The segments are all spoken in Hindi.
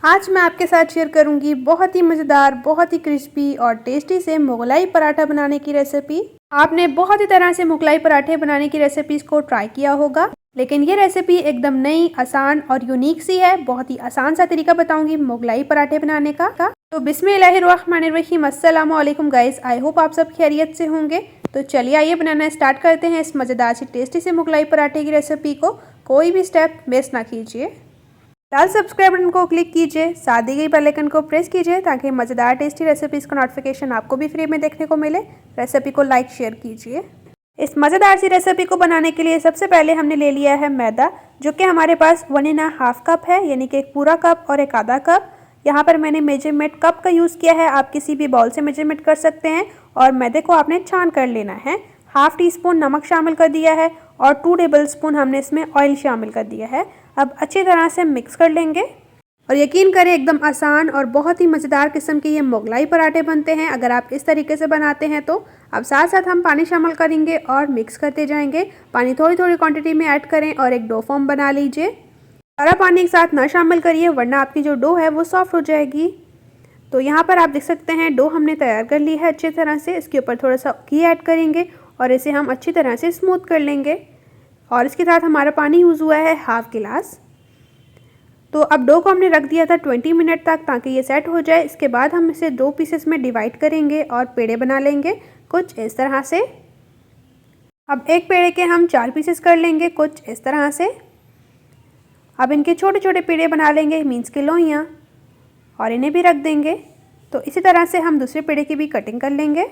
आज मैं आपके साथ शेयर करूंगी बहुत ही मज़ेदार, बहुत ही क्रिस्पी और टेस्टी से मुगलाई पराठा बनाने की रेसिपी। आपने बहुत ही तरह से मुगलाई पराठे बनाने की रेसिपीज़ को ट्राई किया होगा, लेकिन ये रेसिपी एकदम नई, आसान और यूनिक सी है। बहुत ही आसान सा तरीका बताऊंगी मुगलाई पराठे बनाने का। तो बिस्मिल्लाहिर्रहमानिर्रहीम, अस्सलाम वालेकुम गाइस। आई होप आप सब खैरियत से होंगे। तो चलिए आइए बनाना स्टार्ट करते हैं इस मज़ेदार सी टेस्टी से मुगलाई पराठे की रेसिपी को। कोई भी स्टेप मिस ना कीजिए। लाल सब्सक्राइब बटन को क्लिक कीजिए, साथ दी गई बेल आइकन को प्रेस कीजिए ताकि मज़ेदार टेस्टी रेसिपीज़ का नोटिफिकेशन आपको भी फ्री में देखने को मिले। रेसिपी को लाइक शेयर कीजिए। इस मज़ेदार सी रेसिपी को बनाने के लिए सबसे पहले हमने ले लिया है मैदा, जो कि हमारे पास 1.5 कप है, यानी कि एक पूरा कप और एक आधा कप। यहाँ पर मैंने मेजरमेंट कप का यूज़ किया है, आप किसी भी बाउल से मेजरमेंट कर सकते हैं। और मैदे को आपने छान कर लेना है। हाफ़ टी स्पून नमक शामिल कर दिया है और 2 टेबल स्पून हमने इसमें ऑयल शामिल कर दिया है। अब अच्छी तरह से मिक्स कर लेंगे और यकीन करें एकदम आसान और बहुत ही मज़ेदार किस्म के ये मुगलाई पराठे बनते हैं अगर आप इस तरीके से बनाते हैं तो। अब साथ साथ हम पानी शामिल करेंगे और मिक्स करते जाएंगे। पानी थोड़ी थोड़ी क्वांटिटी में ऐड करें और एक डो फॉर्म बना लीजिए। सारा पानी एक साथ ना शामिल करिए, वरना आपकी जो डो है वो सॉफ्ट हो जाएगी। तो यहाँ पर आप देख सकते हैं डो हमने तैयार कर ली है अच्छी तरह से। इसके ऊपर थोड़ा सा घी ऐड करेंगे और इसे हम अच्छी तरह से स्मूथ कर लेंगे। और इसके साथ हमारा पानी यूज़ हुआ है हाफ़ गिलास। तो अब डो को हमने रख दिया था 20 मिनट तक ताकि ये सेट हो जाए। इसके बाद हम इसे 2 पीसेस में डिवाइड करेंगे और पेड़े बना लेंगे कुछ इस तरह से। अब एक पेड़े के हम 4 पीसेस कर लेंगे कुछ इस तरह से। अब इनके छोटे छोटे पेड़े बना लेंगे, मीन्स के लोइयाँ, और इन्हें भी रख देंगे। तो इसी तरह से हम दूसरे पेड़े की भी कटिंग कर लेंगे।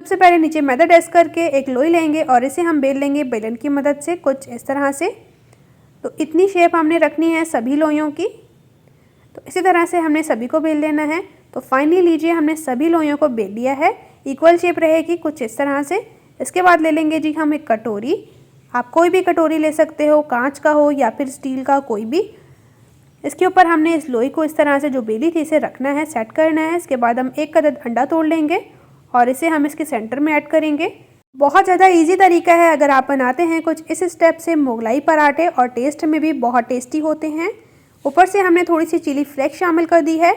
सबसे पहले नीचे मैदा डस्ट करके एक लोई लेंगे और इसे हम बेल लेंगे बेलन की मदद से कुछ इस तरह से। तो इतनी शेप हमने रखनी है सभी लोइयों की। तो इसी तरह से हमने सभी को बेल लेना है। तो फाइनली लीजिए हमने सभी लोइयों को बेल लिया है, इक्वल शेप रहेगी कुछ इस तरह से। इसके बाद ले लेंगे जी हम एक कटोरी। आप कोई भी कटोरी ले सकते हो, कांच का हो या फिर स्टील का, कोई भी। इसके ऊपर हमने इस लोई को इस तरह से जो बेली थी इसे रखना है, सेट करना है। इसके बाद हम एक अदद अंडा तोड़ लेंगे और इसे हम इसके सेंटर में ऐड करेंगे। बहुत ज़्यादा इजी तरीका है अगर आप बनाते हैं कुछ इस स्टेप से मुगलाई पराठे, और टेस्ट में भी बहुत टेस्टी होते हैं। ऊपर से हमने थोड़ी सी चिली फ्लेक्स शामिल कर दी है,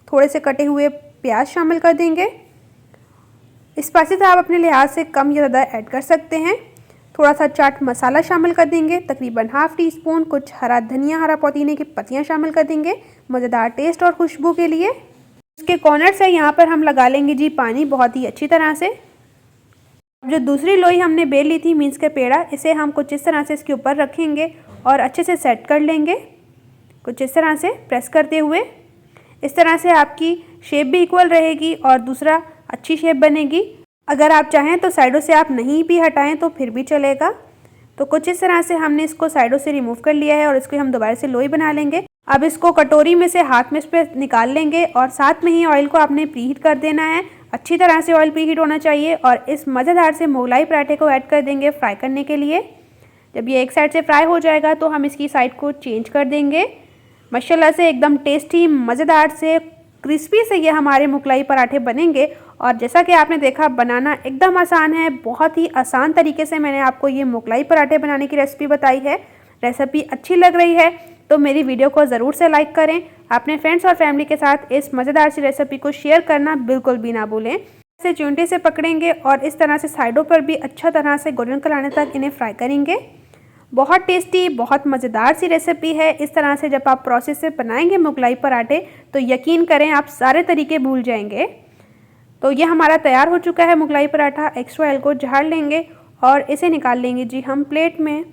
थोड़े से कटे हुए प्याज शामिल कर देंगे। स्पाइसेस आप अपने लिहाज से कम या ज़्यादा ऐड कर सकते हैं। थोड़ा सा चाट मसाला शामिल कर देंगे, तकरीबन हाफ़ टी स्पून। कुछ हरा धनिया, हरा पुदीने की पत्तियाँ शामिल कर देंगे मज़ेदार टेस्ट और खुशबू के लिए। इसके कॉर्नर से यहाँ पर हम लगा लेंगे जी पानी बहुत ही अच्छी तरह से। जो दूसरी लोई हमने बेल ली थी, मीन्स के पेड़ा, इसे हम कुछ इस तरह से इसके ऊपर रखेंगे और अच्छे से सेट कर लेंगे कुछ इस तरह से प्रेस करते हुए। इस तरह से आपकी शेप भी इक्वल रहेगी और दूसरा अच्छी शेप बनेगी। अगर आप चाहें तो साइडों से आप नहीं भी हटाएं तो फिर भी चलेगा। तो कुछ इस तरह से हमने इसको साइडों से रिमूव कर लिया है और इसको हम दोबारा से लोई बना लेंगे। अब इसको कटोरी में से हाथ में इस पर निकाल लेंगे और साथ में ही ऑयल को आपने प्रीहीट कर देना है। अच्छी तरह से ऑयल प्रीहीट होना चाहिए और इस मज़ेदार से मुगलाई पराठे को ऐड कर देंगे फ्राई करने के लिए। जब ये एक साइड से फ्राई हो जाएगा तो हम इसकी साइड को चेंज कर देंगे। माशाल्लाह से एकदम टेस्टी, मज़ेदार से, क्रिस्पी से ये हमारे मुगलाई पराठे बनेंगे। और जैसा कि आपने देखा बनाना एकदम आसान है। बहुत ही आसान तरीके से मैंने आपको ये मुगलाई पराठे बनाने की रेसिपी बताई है। रेसिपी अच्छी लग रही है तो मेरी वीडियो को ज़रूर से लाइक करें। अपने फ्रेंड्स और फैमिली के साथ इस मज़ेदार सी रेसिपी को शेयर करना बिल्कुल भी ना भूलें। इसे चूंटे से पकड़ेंगे और इस तरह से साइडों पर भी अच्छा तरह से गोल्डन कलर आने तक इन्हें फ्राई करेंगे। बहुत टेस्टी, बहुत मज़ेदार सी रेसिपी है। इस तरह से जब आप प्रोसेस से बनाएंगे मुगलाई पराठे तो यकीन करें आप सारे तरीके भूल जाएंगे। तो ये हमारा तैयार हो चुका है मुगलाई पराठा। एक्स्ट्रा ऑयल को झाड़ लेंगे और इसे निकाल लेंगे जी हम प्लेट में।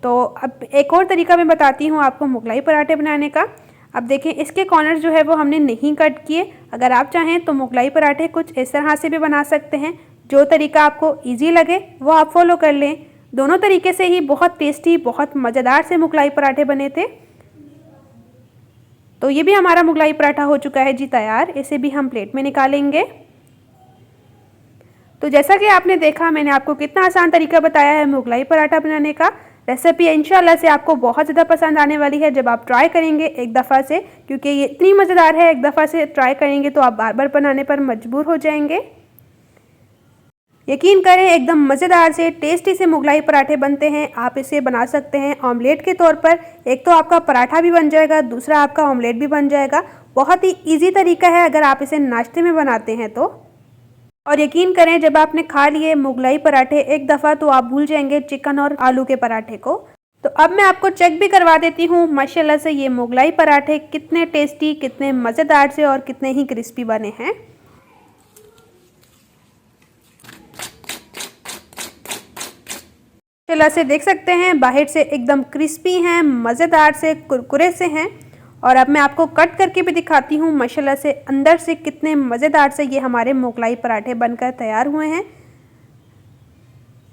तो अब एक और तरीका मैं बताती हूँ आपको मुगलाई पराठे बनाने का। अब देखें इसके कॉर्नर जो है वो हमने नहीं कट किए। अगर आप चाहें तो मुगलाई पराठे कुछ इस तरह से भी बना सकते हैं। जो तरीका आपको इजी लगे वो आप फॉलो कर लें। दोनों तरीके से ही बहुत टेस्टी, बहुत मज़ेदार से मुगलाई पराठे बने थे। तो ये भी हमारा मुगलाई पराठा हो चुका है जी तैयार। इसे भी हम प्लेट में निकालेंगे। तो जैसा कि आपने देखा मैंने आपको कितना आसान तरीका बताया है मुगलाई पराठा बनाने का। रेसिपी इंशाल्लाह से आपको बहुत ज़्यादा पसंद आने वाली है जब आप ट्राई करेंगे एक दफ़ा से, क्योंकि ये इतनी मज़ेदार है। एक दफ़ा से ट्राई करेंगे तो आप बार बार बनाने पर मजबूर हो जाएंगे। यकीन करें एकदम मज़ेदार से टेस्टी से मुगलाई पराठे बनते हैं। आप इसे बना सकते हैं ऑमलेट के तौर पर। एक तो आपका पराठा भी बन जाएगा, दूसरा आपका ऑमलेट भी बन जाएगा। बहुत ही इजी तरीका है अगर आप इसे नाश्ते में बनाते हैं तो। और यकीन करें जब आपने खा लिए मुगलाई पराठे एक दफ़ा तो आप भूल जाएंगे चिकन और आलू के पराठे को। तो अब मैं आपको चेक भी करवा देती हूँ माशाल्लाह से ये मुगलाई पराठे कितने टेस्टी, कितने मज़ेदार से और कितने ही क्रिस्पी बने हैं। माशाल्लाह से देख सकते हैं बाहर से एकदम क्रिस्पी हैं, मज़ेदार से कुरकुरे से हैं। और अब मैं आपको कट करके भी दिखाती हूँ माशाल्लाह से अंदर से कितने मज़ेदार से ये हमारे मुगलाई पराठे बनकर तैयार हुए हैं।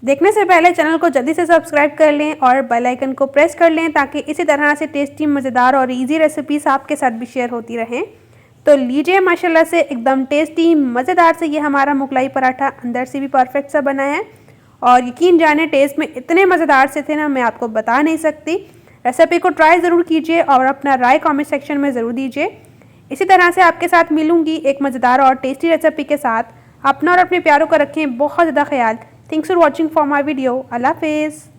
देखने से पहले चैनल को जल्दी से सब्सक्राइब कर लें और बेल आइकन को प्रेस कर लें ताकि इसी तरह से टेस्टी, मज़ेदार और इजी रेसिपीज़ आपके साथ भी शेयर होती रहें। तो लीजिए माशाल्लाह से एकदम टेस्टी, मज़ेदार से ये हमारा मुगलाई पराठा अंदर से भी परफेक्ट सा बना है। और यकीन जाने टेस्ट में इतने मज़ेदार से थे ना, मैं आपको बता नहीं सकती। रेसिपी को ट्राई ज़रूर कीजिए और अपना राय कमेंट सेक्शन में ज़रूर दीजिए। इसी तरह से आपके साथ मिलूंगी एक मज़ेदार और टेस्टी रेसिपी के साथ। अपना और अपने प्यारों का रखें बहुत ज़्यादा ख्याल। Thanks for watching for my video. अल्लाह हाफिज़।